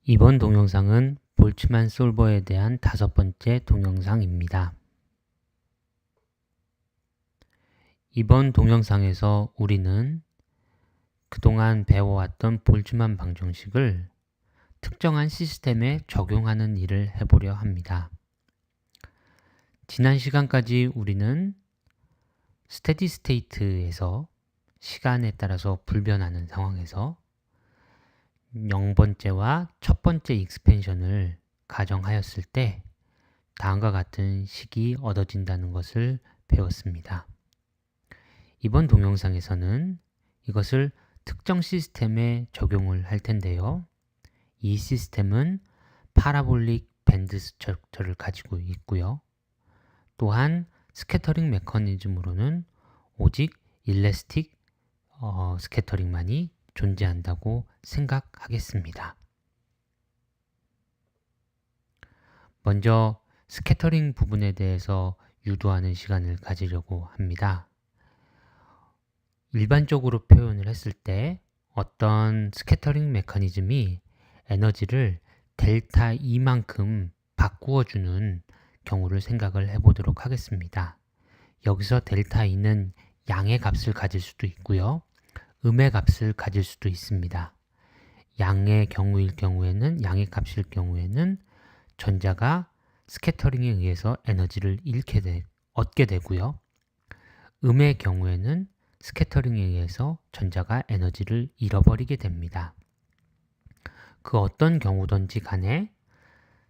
이번 동영상은 볼츠만 솔버에 대한 5번째 동영상입니다. 이번 동영상에서 우리는 그동안 배워왔던 볼츠만 방정식을 특정한 시스템에 적용하는 일을 해보려 합니다. 지난 시간까지 우리는 스테디 스테이트에서 시간에 따라서 불변하는 상황에서 0번째와 첫 번째 익스펜션을 가정하였을 때 다음과 같은 식이 얻어진다는 것을 배웠습니다. 이번 동영상에서는 이것을 특정 시스템에 적용을 할 텐데요. 이 시스템은 파라볼릭 밴드 스트럭처를 가지고 있고요. 또한 스캐터링 메커니즘으로는 오직 일래스틱 스캐터링만이 존재한다고 생각하겠습니다. 먼저 스캐터링 부분에 대해서 유도하는 시간을 가지려고 합니다. 일반적으로 표현을 했을 때 어떤 스캐터링 메커니즘이 에너지를 델타 E만큼 바꾸어주는 경우를 생각을 해보도록 하겠습니다. 여기서 델타 E는 양의 값을 가질 수도 있고요. 음의 값을 가질 수도 있습니다. 양의 경우에는 양의 값일 경우에는 전자가 스캐터링에 의해서 에너지를 얻게 되고요. 음의 경우에는 스캐터링에 의해서 전자가 에너지를 잃어버리게 됩니다. 그 어떤 경우든지 간에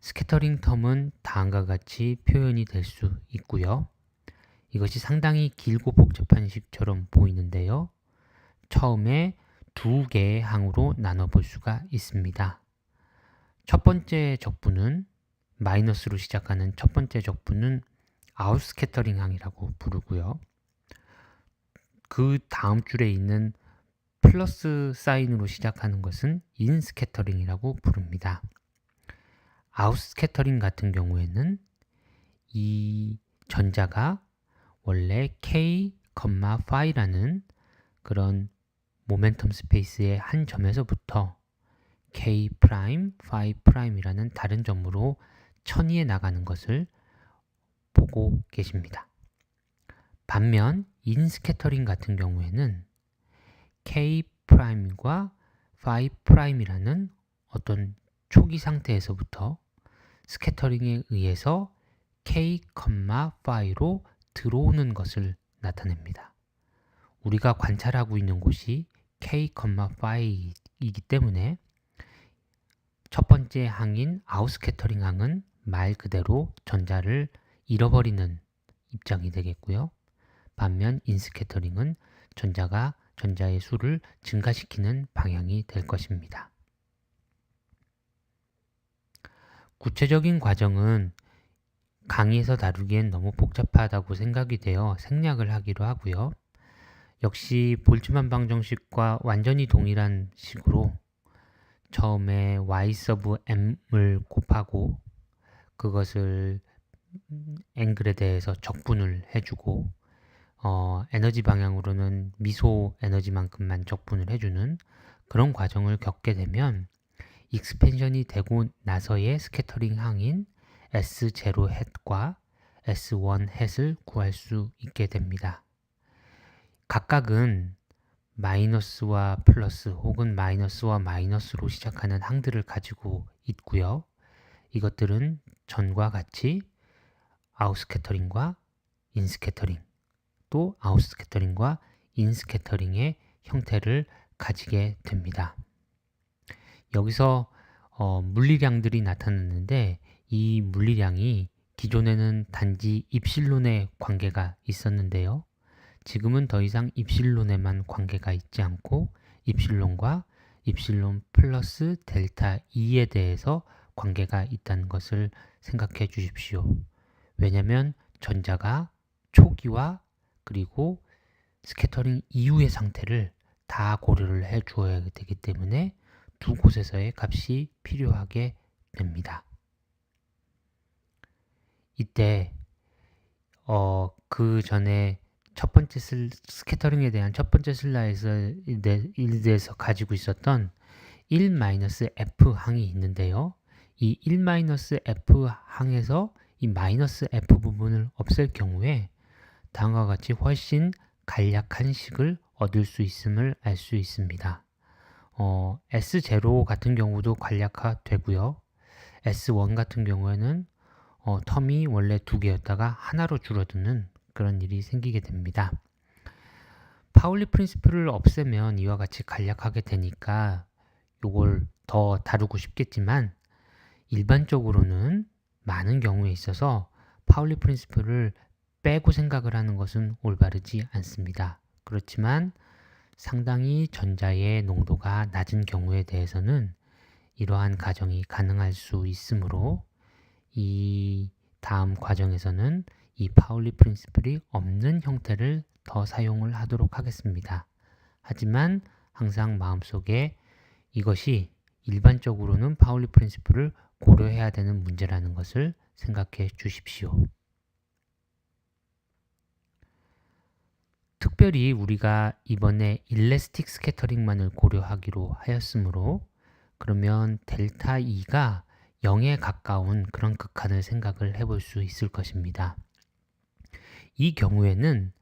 스캐터링 텀은 다음과 같이 표현이 될 수 있고요. 이것이 상당히 길고 복잡한 식처럼 보이는데요. 처음에 두 개의 항으로 나눠볼 수가 있습니다. 첫 번째 적분은 마이너스로 시작하는 첫 번째 적분은 아웃스캐터링 항이라고 부르고요. 그 다음 줄에 있는 플러스 사인으로 시작하는 것은 인스캐터링이라고 부릅니다. 아웃스캐터링 같은 경우에는 이 전자가 원래 K, phi라는 그런 모멘텀 스페이스의 한 점에서부터 K', P'이라는 다른 점으로 천위에 나가는 것을 보고 계십니다. 반면 인스캐터링 같은 경우에는 K'과 P'이라는 어떤 초기 상태에서부터 스캐터링에 의해서 K, phi로 들어오는 것을 나타냅니다. 우리가 관찰하고 있는 곳이 K, phi이기 때문에 첫 번째 항인 아웃스캐터링 항은 말 그대로 전자를 잃어버리는 입장이 되겠고요. 반면 인스캐터링은 전자의 수를 증가시키는 방향이 될 것입니다. 구체적인 과정은 강의에서 다루기엔 너무 복잡하다고 생각이 되어 생략을 하기로 하고요. 역시 볼츠만 방정식과 완전히 동일한 식으로 처음에 y 서브 m을 곱하고 그것을 앵글에 대해서 적분을 해주고 에너지 방향으로는 미소 에너지만큼만 적분을 해주는 그런 과정을 겪게 되면 익스펜션이 되고 나서의 스캐터링 항인 S0 햇과 S1 햇을 구할 수 있게 됩니다. 각각은 마이너스와 플러스 혹은 마이너스와 마이너스로 시작하는 항들을 가지고 있고요. 이것들은 전과 같이 아웃스캐터링과 인스캐터링, 또 아웃스캐터링과 인스캐터링의 형태를 가지게 됩니다. 여기서 물리량들이 나타났는데 이 물리량이 기존에는 단지 입실론의 관계가 있었는데요. 지금은 더 이상 입실론에만 관계가 있지 않고 입실론과 입실론 플러스 델타 E에 대해서 관계가 있다는 것을 생각해 주십시오. 왜냐하면 전자가 초기와 그리고 스캐터링 이후의 상태를 다 고려를 해 주어야 되기 때문에 두 곳에서의 값이 필요하게 됩니다. 이때 그 전에 첫 번째 스캐터링에 대한 첫 번째 슬라이드에서 가지고 있었던 1-F 항이 있는데요. 이 1-F 항에서 이 마이너스 F 부분을 없앨 경우에 다음과 같이 훨씬 간략한 식을 얻을 수 있음을 알 수 있습니다. S0 같은 경우도 간략화되고요. S1 같은 경우에는 텀이 원래 2개였다가 하나로 줄어드는 그런 일이 생기게 됩니다. 파울리 프린시플을 없애면 이와 같이 간략하게 되니까 이걸 더 다루고 싶겠지만 일반적으로는 많은 경우에 있어서 파울리 프린시플을 빼고 생각을 하는 것은 올바르지 않습니다. 그렇지만 상당히 전자의 농도가 낮은 경우에 대해서는 이러한 가정이 가능할 수 있으므로 이 다음 과정에서는 이 파울리 프린시플이 없는 형태를 더 사용을 하도록 하겠습니다. 하지만 항상 마음속에 이것이 일반적으로는 파울리 프린시플을 고려해야 되는 문제라는 것을 생각해 주십시오. 특별히 우리가 이번에 일래스틱 스캐터링만을 고려하기로 하였으므로 그러면 델타 E가 0에 가까운 그런 극한을 생각을 해볼 수 있을 것입니다. 이 경우에는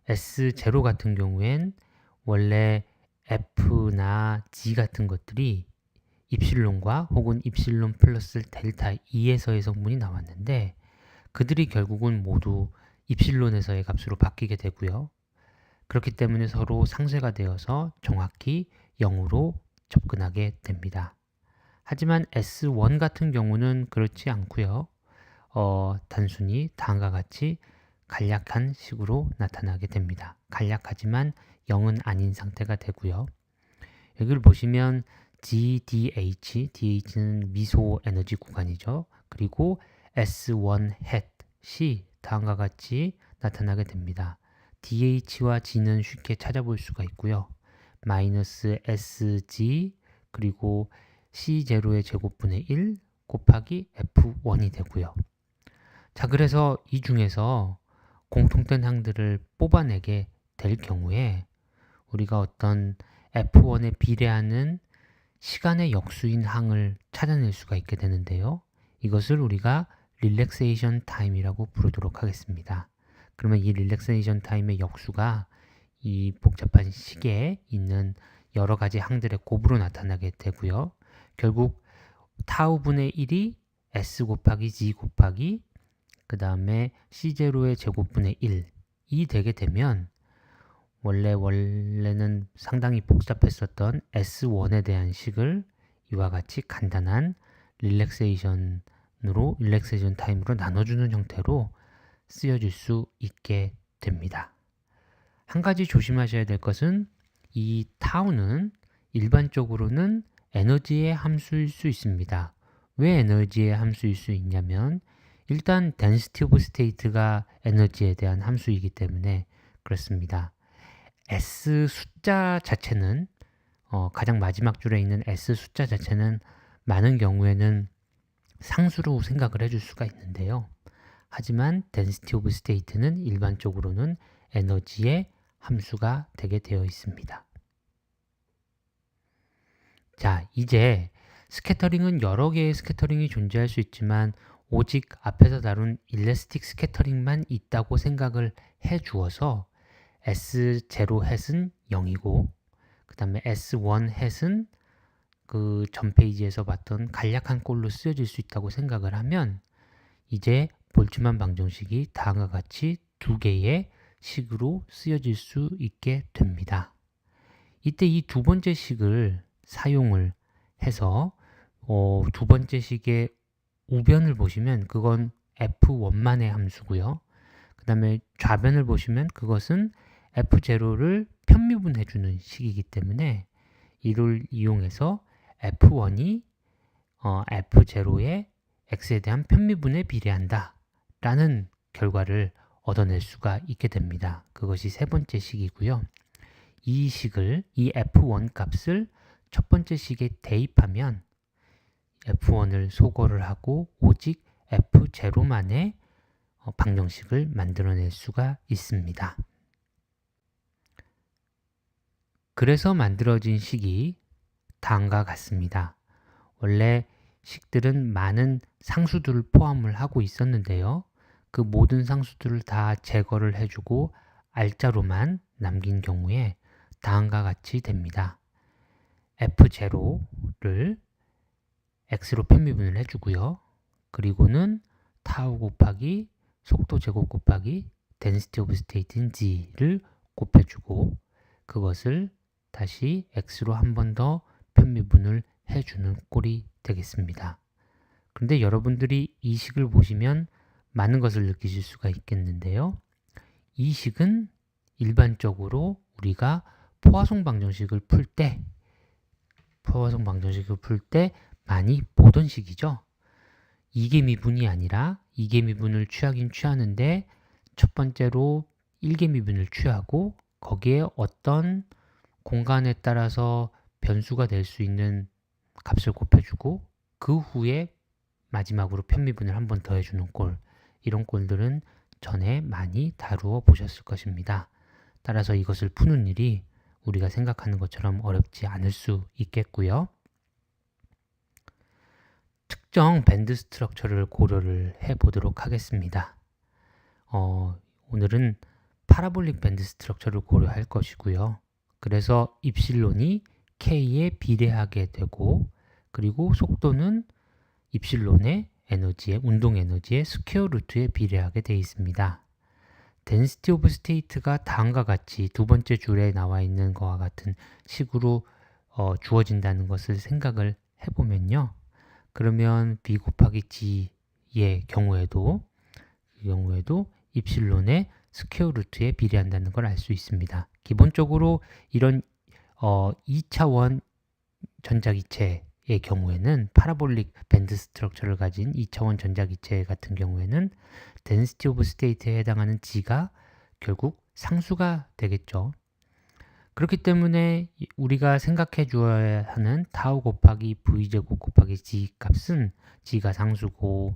S0 같은 경우엔 원래 F나 G 같은 것들이 입실론과 혹은 입실론 플러스 델타 E에서의 성분이 나왔는데 그들이 결국은 모두 입실론에서의 값으로 바뀌게 되고요. 그렇기 때문에 서로 상쇄가 되어서 정확히 0으로 접근하게 됩니다. 하지만 S1 같은 경우는 그렇지 않고요. 단순히 다음과 같이 간략한 식으로 나타나게 됩니다. 간략하지만 0은 아닌 상태가 되고요. 여기를 보시면 GDH, DH는 미소 에너지 구간이죠. 그리고 S1 햇이 다음과 같이 나타나게 됩니다. DH와 G는 쉽게 찾아볼 수가 있고요. 마이너스 SG 그리고 C0의 제곱분의 1 곱하기 F1이 되고요. 자, 그래서 이 중에서 공통된 항들을 뽑아내게 될 경우에 우리가 어떤 F1에 비례하는 시간의 역수인 항을 찾아낼 수가 있게 되는데요. 이것을 우리가 릴렉세이션 타임이라고 부르도록 하겠습니다. 그러면 이 릴렉세이션 타임의 역수가 이 복잡한 시계에 있는 여러 가지 항들의 곱으로 나타나게 되고요. 결국 타우분의 1이 S 곱하기 G 곱하기 그 다음에 C0의 제곱분의 1이 되게 되면 원래는 상당히 복잡했었던 S1에 대한 식을 이와 같이 간단한 릴렉세이션 타임으로 나눠주는 형태로 쓰여질 수 있게 됩니다. 한 가지 조심하셔야 될 것은 이 타우는 일반적으로는 에너지의 함수일 수 있습니다. 왜 에너지의 함수일 수 있냐면 일단 density of state가 에너지에 대한 함수이기 때문에 그렇습니다. S 숫자 자체는 가장 마지막 줄에 있는 S 숫자 자체는 많은 경우에는 상수로 생각을 해줄 수가 있는데요. 하지만 density of state는 일반적으로는 에너지의 함수가 되게 되어 있습니다. 자, 이제 스캐터링은 여러 개의 스캐터링이 존재할 수 있지만 오직 앞에서 다룬 일래스틱 스캐터링만 있다고 생각을 해 주어서 S0 햇은 0이고 그 다음에 S1 햇은 그 전 페이지에서 봤던 간략한 꼴로 쓰여질 수 있다고 생각을 하면 이제 볼츠만 방정식이 다음과 같이 두 개의 식으로 쓰여질 수 있게 됩니다. 이때 이 두 번째 식을 사용을 해서 두 번째 식의 우변을 보시면 그건 F1만의 함수고요. 그 다음에 좌변을 보시면 그것은 F0를 편미분해주는 식이기 때문에 이를 이용해서 F1이 F0의 x에 대한 편미분에 비례한다 라는 결과를 얻어낼 수가 있게 됩니다. 그것이 세 번째 식이고요. 이 F1 값을 첫 번째 식에 대입하면 F1을 소거를 하고 오직 F0만의 방정식을 만들어낼 수가 있습니다. 그래서 만들어진 식이 다음과 같습니다. 원래 식들은 많은 상수들을 포함을 하고 있었는데요. 그 모든 상수들을 다 제거를 해주고 알자로만 남긴 경우에 다음과 같이 됩니다. F0를 x로 편미분을 해주고요. 그리고는 타우 곱하기 속도 제곱 곱하기 density of state인 g를 곱해주고 그것을 다시 x로 한 번 더 편미분을 해주는 꼴이 되겠습니다. 그런데 여러분들이 이 식을 보시면 많은 것을 느끼실 수가 있겠는데요. 이 식은 일반적으로 우리가 포화송 방정식을 풀 때 많이 보던 식이죠. 이계미분이 아니라 이계미분을 취하긴 취하는데 첫 번째로 일계미분을 취하고 거기에 어떤 공간에 따라서 변수가 될 수 있는 값을 곱해주고 그 후에 마지막으로 편미분을 한 번 더 해주는 꼴, 이런 꼴들은 전에 많이 다루어 보셨을 것입니다. 따라서 이것을 푸는 일이 우리가 생각하는 것처럼 어렵지 않을 수 있겠고요. 특정 밴드 스트럭처를 고려를 해보도록 하겠습니다. 오늘은 파라볼릭 밴드 스트럭처를 고려할 것이고요. 그래서 입실론이 K에 비례하게 되고 그리고 속도는 입실론의 에너지의 운동 에너지의 스퀘어 루트에 비례하게 되어 있습니다. density of state가 다음과 같이 두 번째 줄에 나와 있는 것과 같은 식으로 주어진다는 것을 생각을 해보면요. 그러면 B 곱하기 G의 경우에도 입실론의 스퀘어 루트에 비례한다는 걸 알 수 있습니다. 기본적으로 이런 2차원 전자기체의 경우에는 파라볼릭 밴드 스트럭처를 가진 2차원 전자기체 같은 경우에는 density of state에 해당하는 G가 결국 상수가 되겠죠. 그렇기 때문에 우리가 생각해 주어야 하는 타우 곱하기 V제곱 곱하기 G 값은 G가 상수고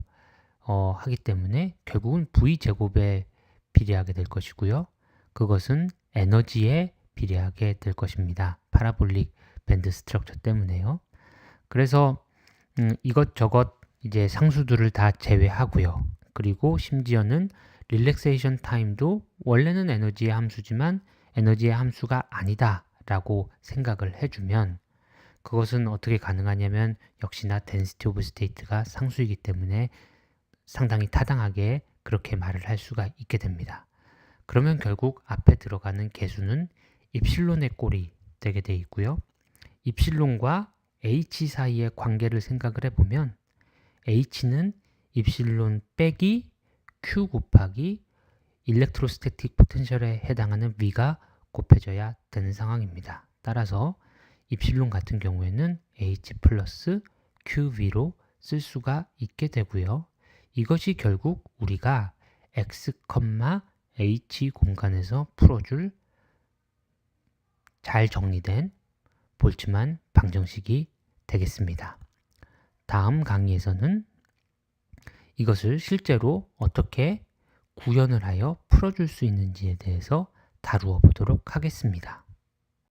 하기 때문에 결국은 V제곱에 비례하게 될 것이고요. 그것은 에너지에 비례하게 될 것입니다. 파라볼릭 밴드 스트럭처 때문에요. 그래서 이것저것 이제 상수들을 다 제외하고요. 그리고 심지어는 릴렉세이션 타임도 원래는 에너지의 함수지만 에너지의 함수가 아니다 라고 생각을 해주면 그것은 어떻게 가능하냐면 역시나 density of state가 상수이기 때문에 상당히 타당하게 그렇게 말을 할 수가 있게 됩니다. 그러면 결국 앞에 들어가는 개수는 입실론의 꼴이 되게 돼 있고요. 입실론과 H 사이의 관계를 생각을 해보면 H는 입실론 빼기 Q 곱하기 일렉트로스태틱 포텐셜에 해당하는 V가 곱해져야 되는 상황입니다. 따라서 입실론 같은 경우에는 H 플러스 QV로 쓸 수가 있게 되고요. 이것이 결국 우리가 X, H 공간에서 풀어줄 잘 정리된 볼츠만 방정식이 되겠습니다. 다음 강의에서는 이것을 실제로 어떻게 구현을 하여 풀어줄 수 있는지에 대해서 다루어 보도록 하겠습니다.